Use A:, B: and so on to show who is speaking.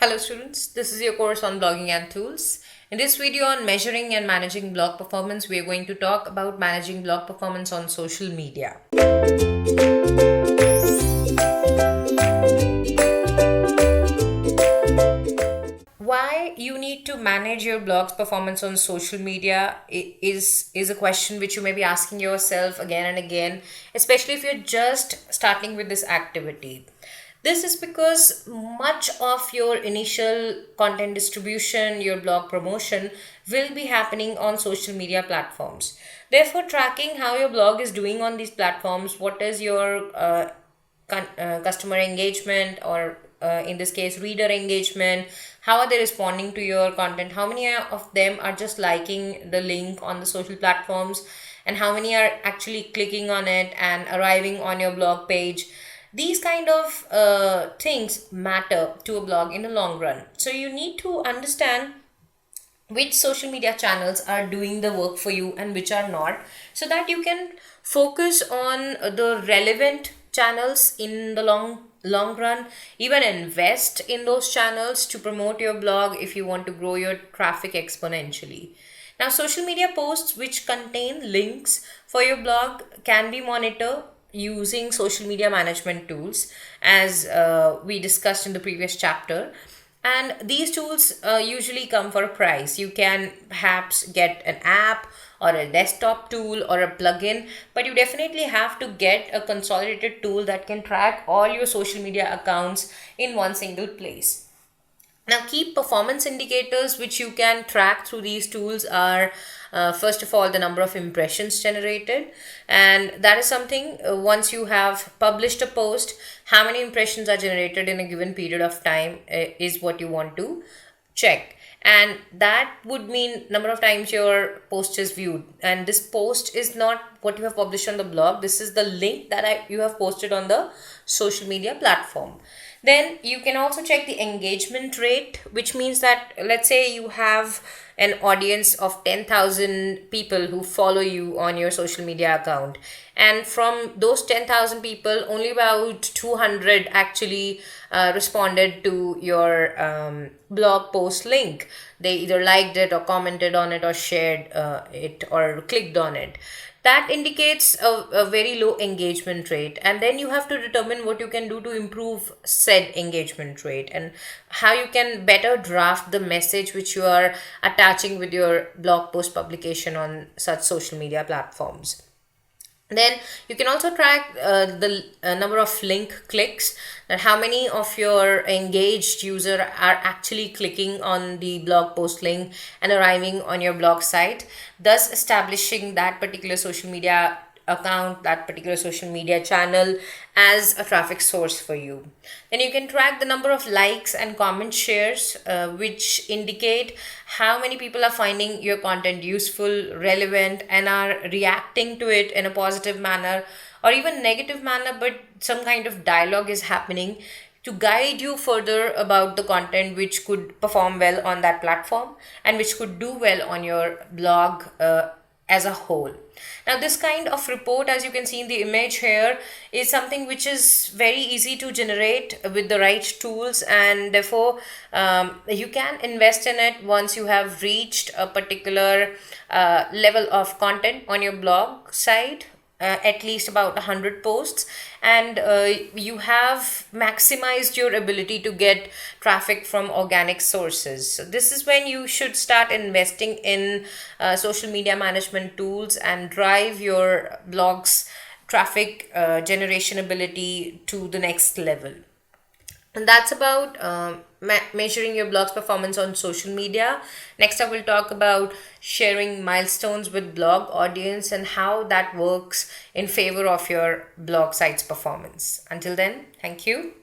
A: Hello students, this is your course on blogging and tools. In this video on measuring and managing blog performance, we are going to talk about managing blog performance on social media. Why you need to manage your blog's performance on social media is a question which you may be asking yourself again and again, especially if you're just starting with this activity. This is because much of your initial content distribution, your blog promotion, will be happening on social media platforms. Therefore, tracking how your blog is doing on these platforms, what is your customer engagement, or in this case reader engagement, how are they responding to your content, how many of them are just liking the link on the social platforms, and how many are actually clicking on it and arriving on your blog page. These kind of things matter to a blog in the long run, so you need to understand which social media channels are doing the work for you and which are not, so that you can focus on the relevant channels in the long run, even invest in those channels to promote your blog if you want to grow your traffic exponentially. Now, social media posts which contain links for your blog can be monitored using social media management tools, as we discussed in the previous chapter. And these tools usually come for a price. You can perhaps get an app or a desktop tool or a plugin, but you definitely have to get a consolidated tool that can track all your social media accounts in one single place. Now, key performance indicators which you can track through these tools are first of all, the number of impressions generated. And that is something, once you have published a post, how many impressions are generated in a given period of time is what you want to check. And that would mean number of times your post is viewed. And this post is not what you have published on the blog. This is the link that you have posted on the social media platform. Then you can also check the engagement rate, which means that, let's say you have an audience of 10,000 people who follow you on your social media account, and from those 10,000 people, only about 200 actually responded to your blog post link. They either liked it or commented on it or shared it or clicked on it. That indicates a very low engagement rate, and then you have to determine what you can do to improve said engagement rate and how you can better draft the message which you are attaching with your blog post publication on such social media platforms. Then you can also track the number of link clicks, that how many of your engaged user are actually clicking on the blog post link and arriving on your blog site, thus establishing that particular social media account, that particular social media channel as a traffic source for you. Then you can track the number of likes and comment shares, which indicate how many people are finding your content useful, relevant, and are reacting to it in a positive manner or even negative manner, but some kind of dialogue is happening to guide you further about the content which could perform well on that platform and which could do well on your blog as a whole. Now, this kind of report, as you can see in the image here, is something which is very easy to generate with the right tools, and therefore you can invest in it once you have reached a particular level of content on your blog site, at least about 100 posts, and you have maximized your ability to get traffic from organic sources. So this is when you should start investing in social media management tools and drive your blog's traffic generation ability to the next level. And that's about measuring your blog's performance on social media. Next, I will talk about sharing milestones with blog audience and how that works in favor of your blog site's performance. Until then, thank you.